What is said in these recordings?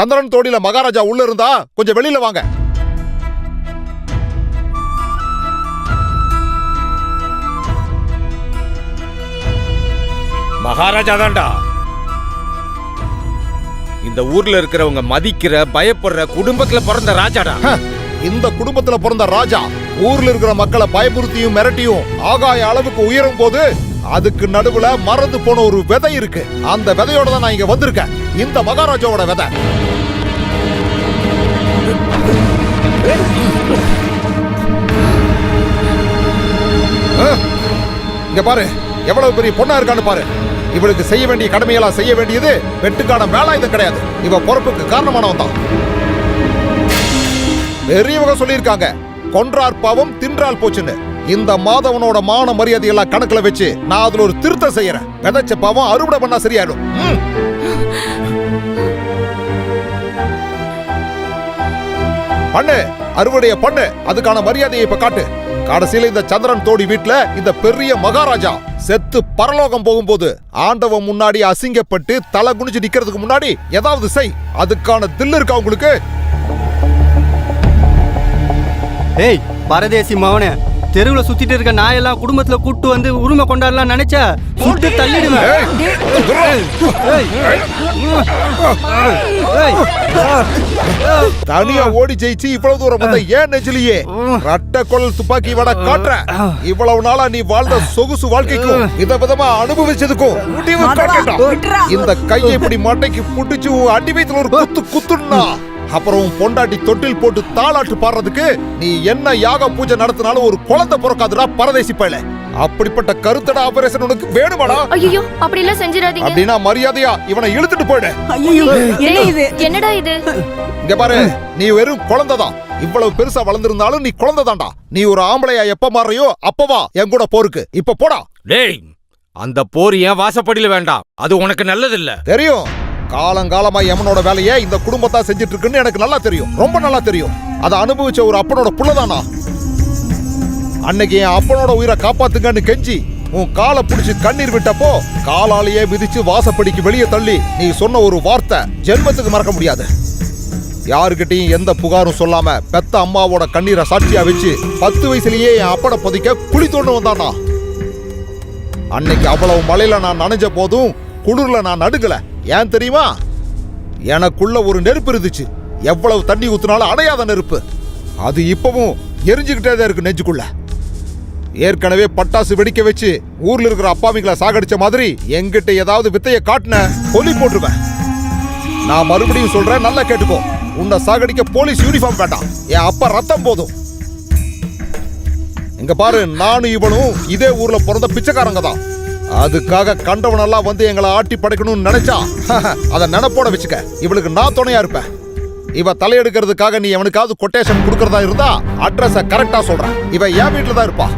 சந்திரன் தோடியில மகாராஜா உள்ள இருந்தா கொஞ்சம் வெளியில வாங்க. மகாராஜா தான்டா. இந்த ஊர்ல இருக்கிறவங்க மதிக்கிற பயப்படுற குடும்பத்துல பிறந்த ராஜாடா. இந்த குடும்பத்துல பிறந்த ராஜா ஊர்ல இருக்கிற மக்களை பயமுறுத்தியும் மிரட்டியும் ஆகாய அளவுக்கு உயரும் போது அதுக்கு நடுவுல மறந்து போன ஒரு விதை இருக்கு. அந்த விதையோட தான் நான் இங்க வந்திருக்கேன். இந்த மகாராஜாவோட விதை. இங்க பாரு, எவ்வளவு பெரிய பொண்ணா இருக்கான்னு பாரு. இவளுக்கு செய்ய வேண்டிய கடமையெல்லாம் செய்ய வேண்டியது வெட்டுக்கான வேலாயுதம் கிடையாது. இவ பொறுப்புக்கு காரணமானவன் தான். பெரியவங்க சொல்லியிருக்காங்க, கொன்றார் பாவம் தின்றால் போச்சுன்னு. இந்த மாதவனோட மான மரியாதையெல்லாம் கணக்குல வச்சு நான் அதுல ஒரு திருத்தம் செய்யறேன். விதைச்ச பாவம் அறுவடை பண்ணா சரியாயிடும். பண்ணு, அறுவடைய பண்ணு. அதுக்கான மரியாதையை இப்ப காட்டு. கடைசியில இந்த சந்திரன் தோடி வீட்டுல இந்த பெரிய மகாராஜா செத்து பரலோகம் போகும்போது ஆண்டவன் முன்னாடி அசிங்கப்பட்டு தலை குனிஞ்சு நிக்கிறதுக்கு முன்னாடி ஏதாவது செய். அதுக்கான தில் இருக்கா உங்களுக்கு? ஏய் பரதேசி மவனே, தெருவுல சுத்திட்டு இருக்க நாயெல்லாம் குடும்பத்துல கூட்டு வந்து உரிமை கொண்டாடலாம் நினைச்சா சுட்டு தள்ளிடுவேன். தனியா ஓடி ஜெயிச்சு இவ்வளவு தூரம் வந்த ஏன் நெஞ்சிலேயே ரட்ட கொல் துப்பாக்கி வட காட்டுற. இவ்வளவு நாளா நீ வாழ்ந்த சொகுசு வாழ்க்கைக்கும் விதவிதமா அனுபவிச்சதுக்கும் முடிவு காட்டா. இந்த கையை இப்படி மண்டைக்கு புடிச்சு அடி வயித்துல ஒரு குத்து குத்துனா அப்புறம் பொண்டாட்டி தொட்டில் போட்டு தாளாட்டு பாடுறதுக்கு நீ என்ன யாக பூஜை நடத்தினாலும் ஒரு குழந்தை பிறக்காதுடா பரதேசி பயல. அப்படிப்பட்ட கருத்தடா ஆபரேஷன் உனக்கு வேணுமாடா? ஐயோ அப்படி எல்லாம் செஞ்சிராதீங்க. அப்படினா மரியாதையா இவனை இழுத்துட்டு போய்டு. ஐயோ என்ன இது? என்னடா இது? இங்க பாரு, நீ வெறும் குழந்தைதான். இவ்வளவு பெருசா வளர்ந்திருந்தாலும் நீ குழந்தைதான்டா. நீ ஒரு ஆம்பளையா எப்ப மாறியோ அப்பவா என் கூட போருக்கு. இப்ப போடா. டேய், அந்த போர் ஏன் வாசப்படியில வேண்டாம். அது உனக்கு நல்லது இல்ல. தெரியும். காலங்காலமா எமனோட வேலையை இந்த குடும்பத்தா செஞ்சிட்டு இருக்குன்னு எனக்கு நல்லா தெரியும். ரொம்ப நல்லா தெரியும். அதை அனுபவிச்ச ஒரு அப்பனோட புள்ளதானா. அன்னைக்கு என் அப்பனோட உயிரை காப்பாத்துங்கன்னு கெஞ்சி உன் காலை பிடிச்சு கண்ணீர் விட்டப்போ காலாலேயே மிதிச்சு வாசப்படிக்கு வெளியே தள்ளி நீ சொன்ன ஒரு வார்த்தை ஜென்மத்துக்கு மறக்க முடியாது. யாருக்கிட்டையும் எந்த புகாரும் சொல்லாம பெத்த அம்மாவோட கண்ணீரை சாட்சியா வச்சு 10 வயசுலயே என் அப்பனை பொதிக்க குழி தோண்டு வந்தானா. அன்னைக்கு அவ்வளவு மழையில நான் நனைஞ்ச போதும் குளிர்ல நான் நடுங்கல. ஏன் தெரியுமா? எனக்குள்ள ஒரு நெருப்பு இருந்துச்சு. எவ்வளவு தண்ணி ஊத்தினாலும் அணையாத நெருப்பு. அது இப்பவும் எரிஞ்சுக்கிட்டே தான் இருக்கு நெஞ்சுக்குள்ள. ஏற்கனவே பட்டாசு வெடிக்க வச்சு ஊர்ல இருக்கிற அப்பாவிங்களை சாகடிச்ச மாதிரி எங்கிட்ட ஏதாவது வித்தைய காட்டின கொல்லி போட்டுருவேன். நான் மறுபடியும் சொல்றேன், நல்லா கேட்டுக்கோ. உன்னை சாகடிக்க போலீஸ் யூனிஃபார்ம் வேண்டாம். என் அப்பா ரத்தம் போதும். இங்க பாரு, நானும் இவனும் இதே ஊர்ல பிறந்த பிச்சைக்காரங்க தான். அதுக்காக கண்டவனெல்லாம் வந்து எங்களை ஆட்டி படைக்கணும்னு நினைச்சா அதை நினைப்போட வச்சுக்க. இவளுக்கு நான் துணையா இருப்பேன். இவ தலையெடுக்கிறதுக்காக நீ எவனுக்காவது கொட்டேஷன் கொடுக்கறதா இருந்தா அட்ரஸ கரெக்டா சொல்றேன். இவ என் வீட்டுல தான் இருப்பா.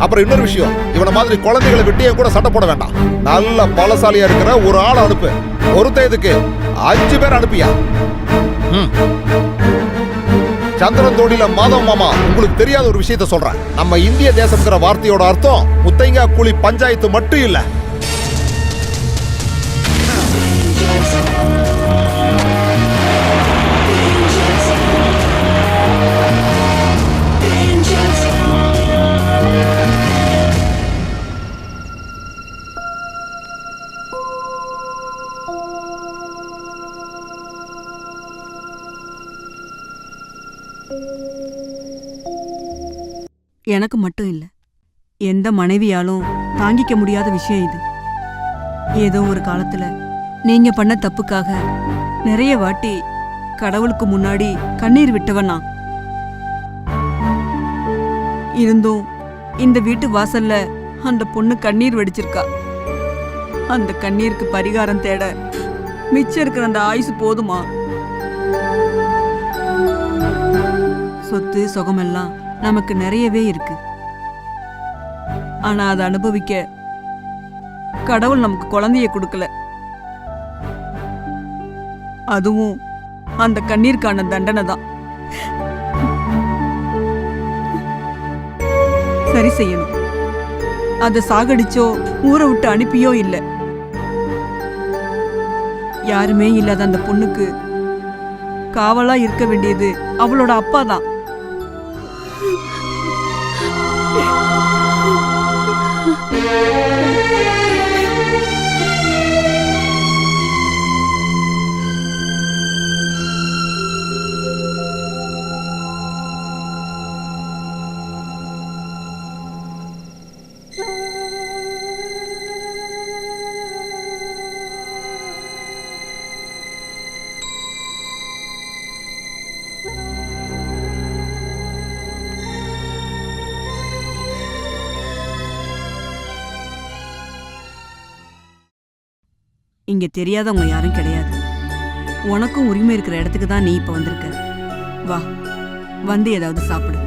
அப்புறம் இன்னொரு விஷயம், இவனை மாதிரி குழந்தைகளை விட்டு என் கூட சண்டை போட வேண்டாம். நல்ல பலசாலியா இருக்கிற ஒரு ஆளை அனுப்பு. ஒருத்த இதுக்கு 5 பேர் அனுப்பியா. சந்திரன் தோடியில மாதவ மாமா, உங்களுக்கு தெரியாத ஒரு விஷயத்த சொல்றேன். நம்ம இந்திய தேசம்ங்கிற வார்த்தையோட அர்த்தம் முத்தைங்கா கூலி பஞ்சாயத்து மட்டும் இல்ல. எனக்கு மட்டும் இல்ல, எந்த மனைவியாலும் தாங்கிக்க முடியாத விஷயம் இது. ஏதோ ஒரு காலத்துல நீங்க பண்ண தப்புக்காக நிறைய வாட்டி கடவுளுக்கு முன்னாடி கண்ணீர் விட்டவனா. இருந்தும் இந்த வீட்டு வாசல்ல அந்த பொண்ணு கண்ணீர் வெடிச்சிருக்கா. அந்த கண்ணீருக்கு பரிகாரம் தேட மிச்சம் இருக்கிற அந்த ஆயுசு போதுமா? சொத்து சுகமெல்லாம் நமக்கு நிறையவே இருக்கு. ஆனா அதை அனுபவிக்க கடவுள் நமக்கு குழந்தைய கொடுக்கல. அதுவும் அந்த கண்ணீருக்கான தண்டனை தான். சரி செய்யணும். அதை சாகடிச்சோ ஊரை விட்டு அனுப்பியோ இல்லை. யாருமே இல்லாத அந்த பொண்ணுக்கு காவலா இருக்க வேண்டியது அவளோட அப்பா தான். இங்க தெரியாதவங்க யாரும் கிடையாது. உனக்கும் உரிமை இருக்கிற இடத்துக்கு தான் நீ இப்ப வந்திருக்க. வா, வந்து ஏதாவது சாப்பிடு.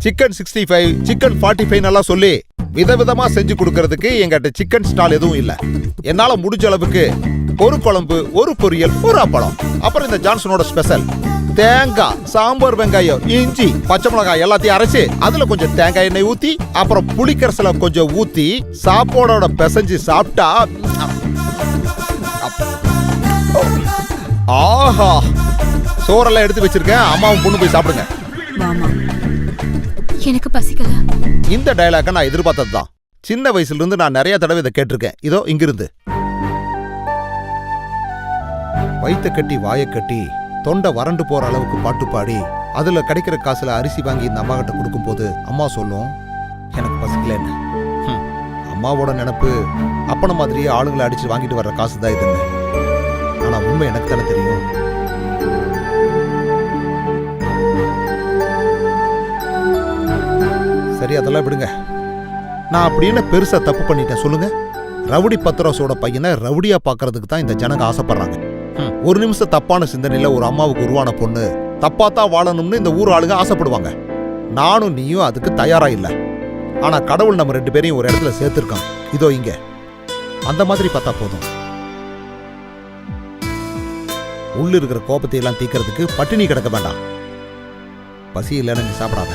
சிக்கன் 65, சிக்கன் 45 நல்லா சொல்லி விதவிதமா செஞ்சு கொடுக்கறதுக்கு எங்கிட்ட சிக்கன் ஸ்டால் எதுவும் இல்ல. என்னால முடிஞ்ச அளவுக்கு ஒரு குழம்பு, ஒரு பொரியல், ஒரு அப்பளம், அப்புறம் இந்த ஜான்சனோட ஸ்பெஷல் தேங்காய், சாம்பார், வெங்காயம், இஞ்சி, பச்சை மிளகாய் எல்லாத்தையும் அரைச்சு அதுல கொஞ்சம் தேங்காய் எண்ணெய் ஊத்தி அப்புறம் புளிக்கரசல கொஞ்சம் ஊத்தி சாப்பாடோட பிசைஞ்சு சாப்பிட்டா ஆஹா. சோறெல்லாம் எடுத்து வச்சிருக்கேன், அம்மாவும் பொண்ணு போய் சாப்பிடுங்க. வாமா. எனக்கு பசிக்கல. இந்த டயலாக நான் எதிர்பார்த்தது தான். சின்ன வயசுல இருந்து நான் நிறைய தடவை இதை கேட்டிருக்கேன். இதோ இங்கிருந்து வயிற்ற கட்டி வாயை கட்டி தொண்டை வறண்டு போற அளவுக்கு பாட்டு பாடி அதுல கிடைக்கிற காசுல அரிசி வாங்கி இந்த அம்மா கிட்ட கொடுக்கும் போது அம்மா சொல்லும், எனக்கு பசிக்கலன்னு. அம்மாவோட நினைப்பு அப்பன மாதிரியே ஆளுங்களை அடிச்சு வாங்கிட்டு வர்ற காசு தான் இதுன்னு. ஆனா உண்மை எனக்கு தானே தெரியும். சரி, அதெல்லாம் விடுங்க. நான் அப்படின்னு பெருசா தப்பு பண்ணிட்டேன் சொல்லுங்க? ரவுடி பத்ராஸோட பையனை ரவுடியா பாக்குறதுக்கு தான் இந்த ஜனங்க ஆசைப்படுறாங்க. ஒரு நிமிஷம் தப்பான சிந்தனையில ஒரு அம்மாவுக்கு உருவான பொண்ணு தப்பாத்தான் வாழணும்னு இந்த ஊர் ஆளுங்க ஆசைப்படுவாங்க. நானும் நீயும் அதுக்கு தயாரா இல்ல. ஆனா கடவுள் நம்ம 2 பேரையும் ஒரு இடத்துல சேர்த்திருக்கான். இதோ இங்க. அந்த மாதிரி பார்த்தா போதும். உள்ள இருக்கிற கோபத்தை எல்லாம் தீக்கிறதுக்கு பட்டினி கிடக்க வேண்டாம். பசி இல்லைன்னு நீ சாப்பிடாத.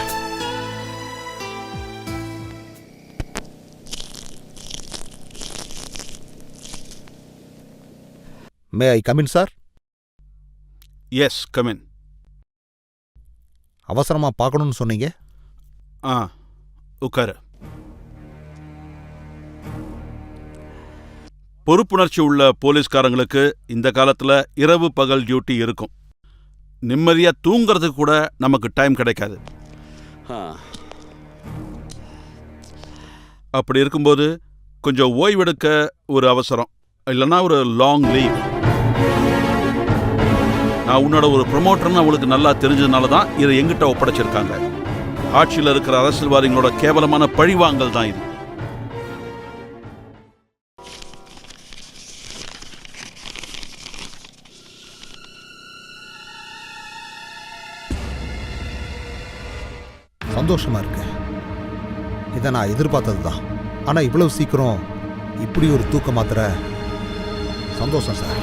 May I come in sir? Yes, come in. அவசரமா பார்க்கணும்னு சொன்னீங்க. உட்காரு. பொறுப்புணர்ச்சி உள்ள போலீஸ்காரங்களுக்கு இந்த காலத்துல இரவு பகல் டியூட்டி இருக்கும். நிம்மதியா தூங்குறதுக்கு கூட நமக்கு டைம் கிடைக்காது. அப்படி இருக்கும்போது கொஞ்சம் ஓய்வெடுக்க ஒரு அவசரம், இல்லைன்னா ஒரு லாங் லீவ். நான் உன்னோட ஒரு ப்ரொமோட்டர்னு அவளுக்கு நல்லா தெரிஞ்சதுனால தான் இதை எங்கிட்ட ஒப்படைச்சிருக்காங்க. ஆட்சியில் இருக்கிற அரசியல்வாதிகளோட கேவலமான பழிவாங்கல் தான் இது. சந்தோஷமா இருக்கு. இதை நான் எதிர்பார்த்தது தான். ஆனா இவ்வளவு சீக்கிரம் இப்படி ஒரு தூக்க மாத்திரை சந்தோஷம் சார்.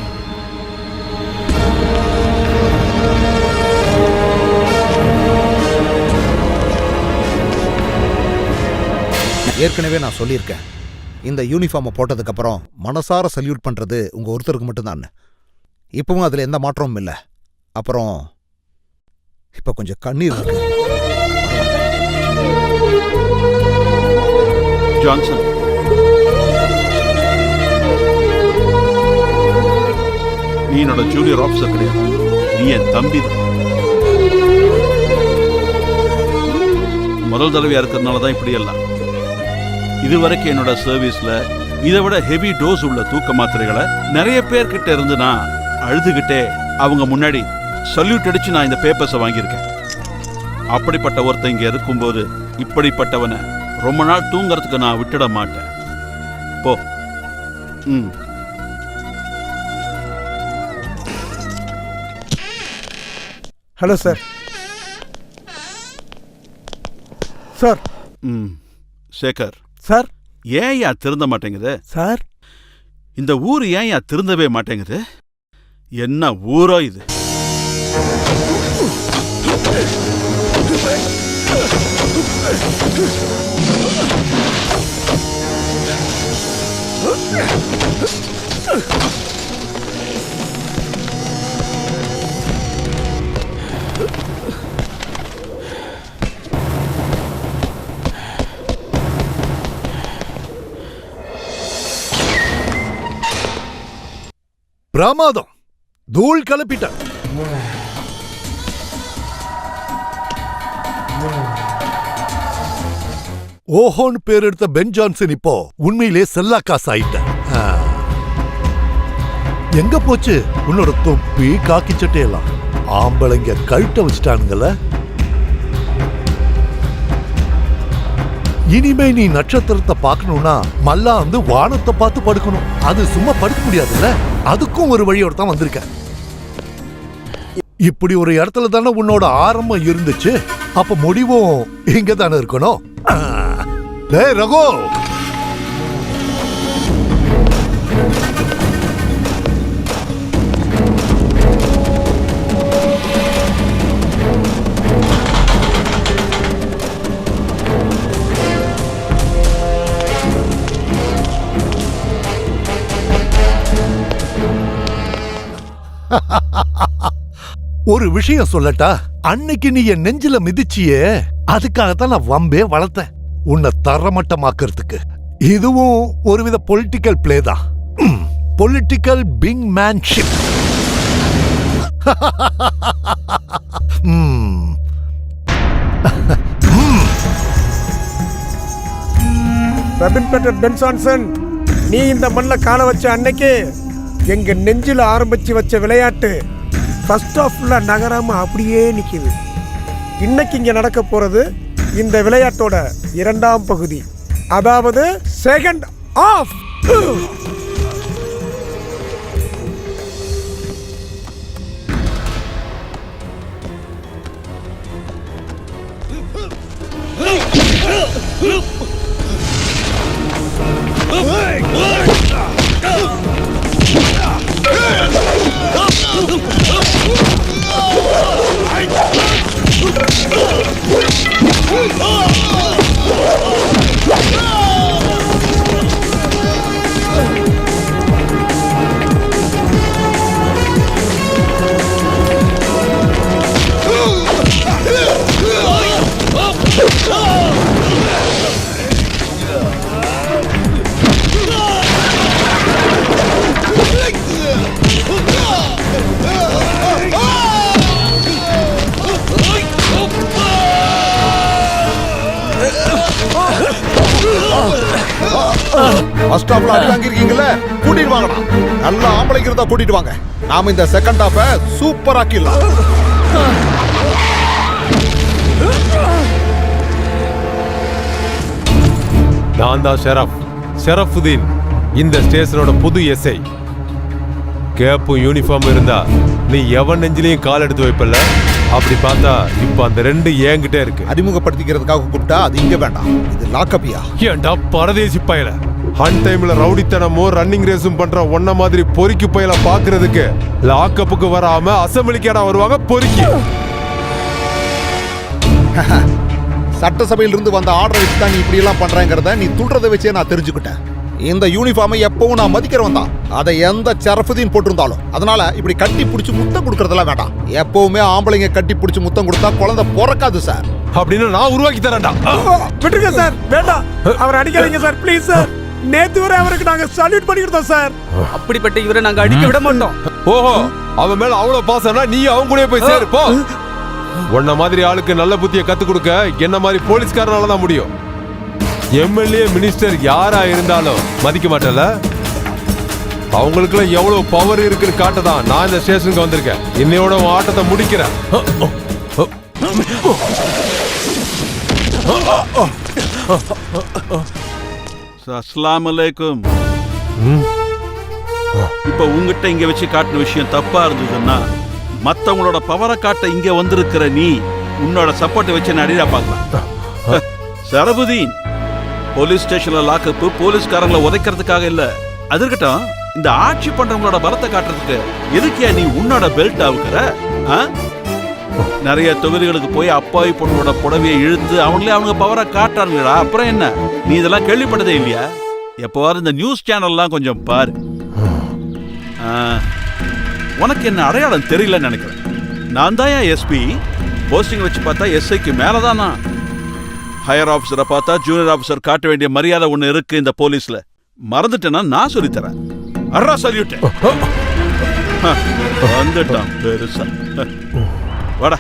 ஏற்கனவே நான் சொல்லியிருக்கேன், இந்த யூனிஃபார்மை போட்டதுக்கு அப்புறம் மனசார சல்யூட் பண்றது உங்க ஒருத்தருக்கு மட்டும்தான். இப்பவும் அதுல எந்த மாற்றமும் இல்லை. அப்புறம் இப்ப கொஞ்சம் கண்ணீர் இருக்கு. ஜான்சன், நீ என்னோட ஜூனியர் ஆஃபீஸர் கிடையாது, நீ என் தம்பி தான். முதல் தடவையா இருக்கிறதுனால தான் இப்படி எல்லாம். இதுவரைக்கும் என்னோட சர்வீஸ்ல இதை விட ஹெவி டோஸ் உள்ள தூக்க மாத்திரைகளை நிறைய பேர்கிட்ட இருந்து நான் அழுதுகிட்டே அவங்க முன்னாடி சல்யூட் அடிச்சு நான் இந்த பேப்பர்ஸை வாங்கியிருக்கேன். அப்படிப்பட்ட ஒருத்தன் இங்க இருக்கும்போது இப்படிப்பட்டவனை ரொம்ப நாள் தூங்கறதுக்கு நான் விட்டுட மாட்டேன். போ. Hello sir. Sir. Sekar sir. ஏன் யா திருந்த மாட்டேங்குது சார்? இந்த ஊர் ஏன் யா திருந்தவே மாட்டேங்குது? என்ன ஊரோ இது? பிரமாதம், தூள் கலப்பிட்ட. ஓஹோன்னு பேர் எடுத்த பென் ஜான்சன் இப்போ உண்மையிலே செல்லாக்காசு ஆயிட்ட. எங்க போச்சு உன்னோட தொப்பி காக்கி சட்டையெல்லாம்? ஆம்பளைங்க கழுட்ட வச்சுட்டானுங்கல்ல. இனிமே நீ நட்சத்திரத்தை பார்க்கணும்னா மல்லா வந்து வானத்தை பார்த்து படுக்கணும். அது சும்மா படுக்க முடியாதுல்ல, அதுக்கும் ஒரு வழியோட தான் வந்திருக்க. இப்படி ஒரு இடத்துல தானே உன்னோட ஆரம்பம் இருந்துச்சு, அப்ப முடிவும் இங்க தானே இருக்கணும். டேய் ரகு, ஒரு விஷயம் சொல்லட்டா? அன்னைக்கு நீ என் நெஞ்சில மிதிச்சியே, அதுக்காகத்தான் நான் வம்பே வளர்த்தேன், உன்னை தரமட்டமாக்குறதுக்கு. இதுவும் ஒருவித பொலிட்டிக்கல் பிளே தான். Political brinkmanship. Robin Peter பென்சான்சன், நீ இந்த மண்ணில கால வச்ச அன்னைக்கு எங்க நெஞ்சில ஆரம்பிச்சு வச்ச விளையாட்டு ஃபர்ஸ்ட் ஆஃப்ல நகராம அப்படியே நிக்குது. இன்னைக்கு இங்க நடக்க போறது இந்த விளையாட்டோட இரண்டாம் பகுதி, அதாவது செகண்ட் ஆஃப். ஃபர்ஸ்ட் ஹாஃப்ல அடி வாங்கிருக்கீங்கல்ல, கூட்டிட்டு வாங்கடா. நல்ல ஆம்பளைங்க இருந்தா கூட்டிட்டு வாங்க. நாம இந்த செகண்ட் ஹாஃப சூப்பர் ஆக்கிடலாம். நான் தான் ஷரஃபுதீன், இந்த ஸ்டேஷனோட புது எஸ்ஐ. கேப்பும் யூனிஃபார்ம் இருந்தா நீ எவன் நெஞ்சிலையும் கால் எடுத்து வைப்பல. அப்படி பார்த்தா இப்ப அந்த ரெண்டு ஏங்கிட்டே இருக்கு. அறிமுகப்படுத்திக்கிறதுக்காக கூப்பிட்டா அது இங்க வேண்டாம், இது லாக்கப்பியா. ஏன்டா பரதேசி பயல, ஹன் டைம்ல ரவுடித்தனமோ ரன்னிங் ரேஸும் பண்ற ஒன்ன மாதிரி பொறுக்கி பயல பாக்குறதுக்கு லாக்கப்புக்கு வராம அசம்பிளிக்கேடா வருவாங்க பொறுக்கி. சட்டசபையிலிருந்து வந்த ஆர்டர் வச்சு தான் நீ இப்படி எல்லாம் பண்றேங்கிறத நீ துள்றதை வச்சே நான் தெரிஞ்சுக்கிட்டேன். இந்த யூனிஃபார்மை எப்பவும் நான் மதிக்கிறவன் தான், அதை எந்த ஷரஃபுதீன் போட்டிருந்தாலும். அதனால இப்படி கட்டி பிடிச்சி முத்தம் கொடுக்கறதெல்லாம் வேண்டாம். எப்பவுமே ஆம்பளைங்க கட்டி பிடிச்சி முத்தம் கொடுத்தா குழந்தை பிறக்காது சார். அப்படின்னு நான் உருவாக்கி தரேன்டா. விட்டுருங்க சார், வேண்டாம், அவர் அடிக்காதீங்க சார், ப்ளீஸ் சார். நேத்து வரை அவருக்கு நாங்க சல்யூட் பண்ணிக்கிட்டோம் சார். அப்படிப்பட்ட இவரை நாங்க அடிக்க விட மாட்டோம். ஓஹோ, அவன் மேல அவ்வளவு பாசம்னா நீ அவங்க கூட போய் சேரு போ. உன்ன மாதிரி ஆளுக்கு நல்ல புத்தியை கத்து கொடுக்க என்ன மாதிரி போலீஸ்காரனால தான் முடியும். எம்எல்ஏ மினிஸ்டர் யாரா இருந்தாலும் மதிக்க மாட்டல. அவங்களுக்குலாம் எவ்வளவு பவர் இருக்குன்னு காட்டதான் நான் இந்த ஸ்டேஷனுக்கு வந்திருக்கேன். இன்னையோட ஆட்டத்தை முடிக்கிறேன். அஸ்ஸலாமு அலைக்கும். இப்ப உங்ககிட்ட இங்க வச்சு காட்டின விஷயம் தப்பா இருந்ததுன்னா மத்தவங்களோட பவரை காட்ட இங்க வந்திருக்கிற நீ உன்னோட சப்போர்ட்டை வச்சு நடிகா பார்க்கலாம். ஷரஃபுதீன், போலீஸ் ஸ்டேஷன்ல லாக்கப்பு போலீஸ்காரங்களை உதைக்கிறதுக்காக இல்ல. அது இருக்கட்டும், இந்த ஆட்சி பண்றவங்களோட பலத்தை காட்டுறதுக்கு எதுக்கியா நீ உன்னோட பெல்ட் அவுக்கிற? நிறைய தொகுதிகளுக்கு போய் அப்பாவி பொண்ணோட புடவையை இழுத்து அவங்களே அவங்க பவரை காட்டுறானுங்கடா. அப்புறம் என்ன, நீ இதெல்லாம் கேள்விப்பட்டதே இல்லையா? எப்போவாரு இந்த நியூஸ் சேனல்லாம் கொஞ்சம் பாரு. உனக்கு என்ன அடையாளம் தெரியலன்னு நினைக்கிறேன். நான் தான் எஸ்பி. போஸ்டிங் வச்சு பார்த்தா எஸ்ஐக்கு மேலதானா. ஹையர் ஆஃபீஸரை பார்த்தா ஜூனியர் ஆஃபீஸர் காட்ட வேண்டிய மரியாதை ஒன்று இருக்கு இந்த போலீஸ்ல. மறந்துட்டேன்னா நான் சொல்லித்தரேன். அட்ரா சொல்லிவிட்டேன். வந்துட்டான் பெருசா. வாடா.